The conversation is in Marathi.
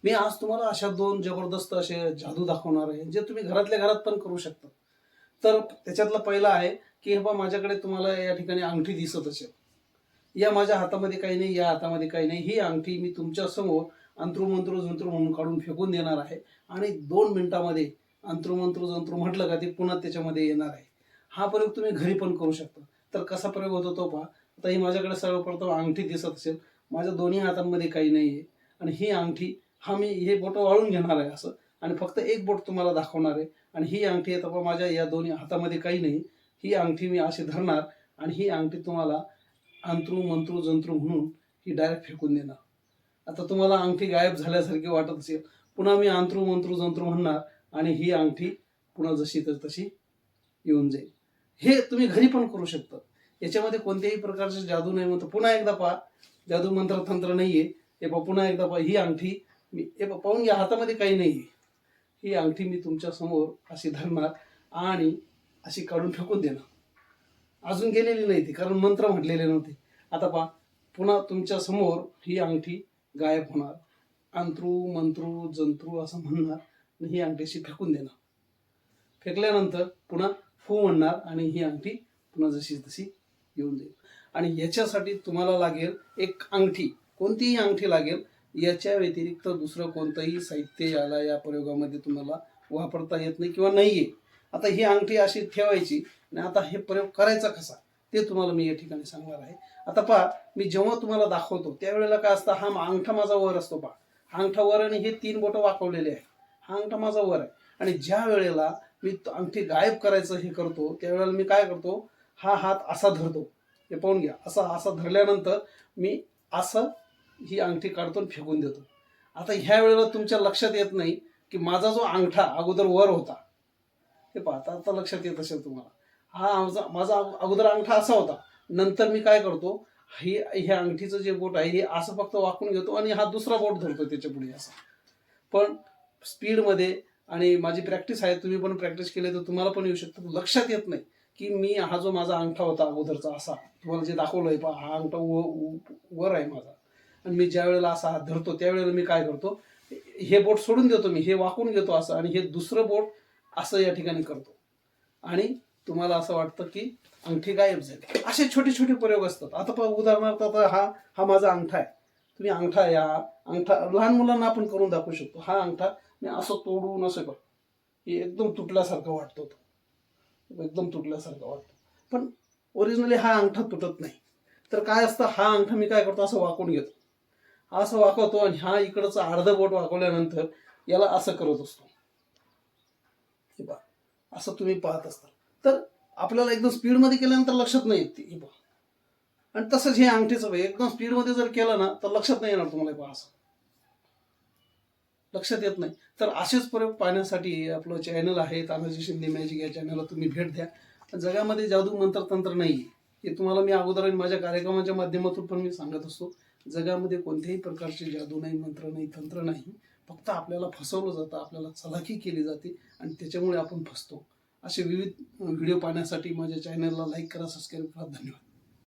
मी आज तुम्हाला अशा दोन जबरदस्त असे जादू दाखवणार आहे जे तुम्ही घरातल्या घरात पण करू शकता. तर त्याच्यातला पहिला आहे की हे पहा, माझ्याकडे तुम्हाला या ठिकाणी अंगठी दिसत असेल. या माझ्या हातामध्ये काही नाही, या हातामध्ये काही नाही. ही अंगठी मी तुमच्या समोर अंत्रुमंत्रू जंत्रू म्हणून काढून फेकून देणार आहे आणि 2 मिनिटामध्ये अंत्रुमंत्रू जंत्रू म्हटलं का ते पुन्हा त्याच्यामध्ये येणार आहे. हा प्रयोग तुम्ही घरी पण करू शकता. तर कसा प्रयोग होतो तो पहा. आता ही माझ्याकडे सर्वप्रथम अंगठी दिसत असेल. माझ्या दोन्ही हातांमध्ये काही नाहीये आणि ही अंगठी मी हे बोट वाळून घेणार आहे असं आणि फक्त एक बोट तुम्हाला दाखवणार आहे आणि ही अंगठी आता पहा माझ्या या दोन्ही हातामध्ये काही नाही. ही अंगठी मी अशी धरणार आणि ही अंगठी तुम्हाला अंत्रू मंत्रू जंत्रू म्हणून ही डायरेक्ट फेकून देणार. आता तुम्हाला अंगठी गायब झाल्यासारखी वाटत असेल. पुन्हा मी अंत्रू मंत्रू जंत्रू म्हणणार आणि ही अंगठी पुन्हा जशी तर तशी येऊन जाईल. हे तुम्ही घरी पण करू शकता. याच्यामध्ये कोणत्याही प्रकारचे जादू नाही. म्हणतो पुन्हा एकदा पहा, जादू मंत्र तंत्र नाहीये. हे पहा, पुन्हा एकदा पहा, ही अंगठी मी हे पाहून घ्या, हातामध्ये काही नाहीये. ही अंगठी मी तुमच्या समोर अशी धरणार आणि अशी काढून फेकून देणार. अजून गेलेली नाही ती, कारण मंत्र म्हटलेले नव्हते. आता पहा, पुन्हा तुमच्या समोर ही अंगठी गायब होणार. अंत्रू मंत्रू जंत्रू असं म्हणणार आणि ही अंगठीशी फेकून देणार. फेकल्यानंतर पुन्हा फू म्हणणार आणि ही अंगठी पुन्हा जशी तशी येऊन जाईल. आणि याच्यासाठी तुम्हाला लागेल एक अंगठी, कोणतीही अंगठी लागेल. याच्या व्यतिरिक्त दुसरं कोणतंही साहित्य याला या प्रयोगामध्ये तुम्हाला वापरता येत नाही किंवा नाहीये. आता ही अंगठी अशी ठेवायची आणि आता हे प्रयोग करायचा कसा ते तुम्हाला मी या ठिकाणी सांगणार आहे. आता पहा, मी जेव्हा तुम्हाला दाखवतो त्यावेळेला काय असतं, हा अंगठा माझा वर असतो. पहा, हा अंगठा वर आणि हे 3 बोटं वाकवलेले आहे. हा अंगठा माझा वर आहे आणि ज्या वेळेला मी अंगठी गायब करायचं हे करतो त्यावेळेला मी काय करतो, हा हात असा धरतो. हे पाहून घ्या, असा धरल्यानंतर मी असं ही अंगठी काढतो आणि फेकून देतो. आता ह्या वेळेला तुमच्या लक्षात येत नाही की माझा जो अंगठा अगोदर वर होता, हे पाहता आता लक्षात येत असेल तुम्हाला. माझा अगोदर अंगठा असा होता. नंतर मी काय करतो, ह्या अंगठीचं जे बोट आहे हे असं फक्त वाकून घेतो आणि हा दुसरा बोट धरतो त्याच्या पुढे असं. पण स्पीडमध्ये आणि माझी प्रॅक्टिस आहे, तुम्ही पण प्रॅक्टिस केली तर तुम्हाला पण येऊ शकतं. लक्षात येत नाही की मी हा जो माझा अंगठा होता अगोदरचा असा तुम्हाला जे दाखवलंय पहा, हा अंगठा वर आहे माझा आणि मी ज्या वेळेला असा हात धरतो त्यावेळेला मी काय करतो, हे बोट सोडून देतो, मी हे वाकून घेतो असं आणि हे दुसरं बोट असं या ठिकाणी करतो आणि तुम्हाला असं वाटतं की अंगठी गायब झाली. असे छोटे छोटे प्रयोग असतात. आता पहा, उदाहरणार्थ आता हा माझा अंगठा आहे. तुम्ही अंगठा लहान मुलांना आपण करून दाखवू शकतो. हा अंगठा मी असं तोडून असं करतो, हे एकदम तुटल्यासारखं वाटतो, एकदम तुटल्यासारखं वाटतं. पण ओरिजिनली हा अंगठा तुटत नाही. तर काय असतं, हा अंगठा मी काय करतो, असं वाकून घेतो, असं वाकवतो आणि हा इकडचं अर्ध बोट वाकवल्यानंतर याला असं करत असतो. हे पहा, असं तुम्ही पाहत असता. तर आपल्याला एकदम स्पीडमध्ये केल्यानंतर लक्षात नाही येत हे पहा. आणि तसंच हे अंगठीचं एकदम स्पीडमध्ये जर केलं ना तर लक्षात नाही येणार तुम्हाला. पहा, असं लक्षात येत नाही. तर असेच प्रयोग पाहण्यासाठी आपलं चॅनल आहे तानाजी शिंदे मॅजिक, या चॅनलला तुम्ही भेट द्या. जगामध्ये जादू मंत्र तंत्र नाही हे तुम्हाला मी अगोदर माझ्या कार्यक्रमाच्या माध्यमातून पण मी सांगत असतो. जगामध्ये कोणत्याही प्रकारचे जादू नाही, मंत्र नाही, तंत्र नाही. फक्त आपल्याला फसवलं जातं, आपल्याला चलाखी केली जाते आणि त्याच्यामुळे आपण फसतो. असे विविध व्हिडिओ पाहण्यासाठी माझ्या चॅनलला लाईक करा, सबस्क्राईब करा. धन्यवाद.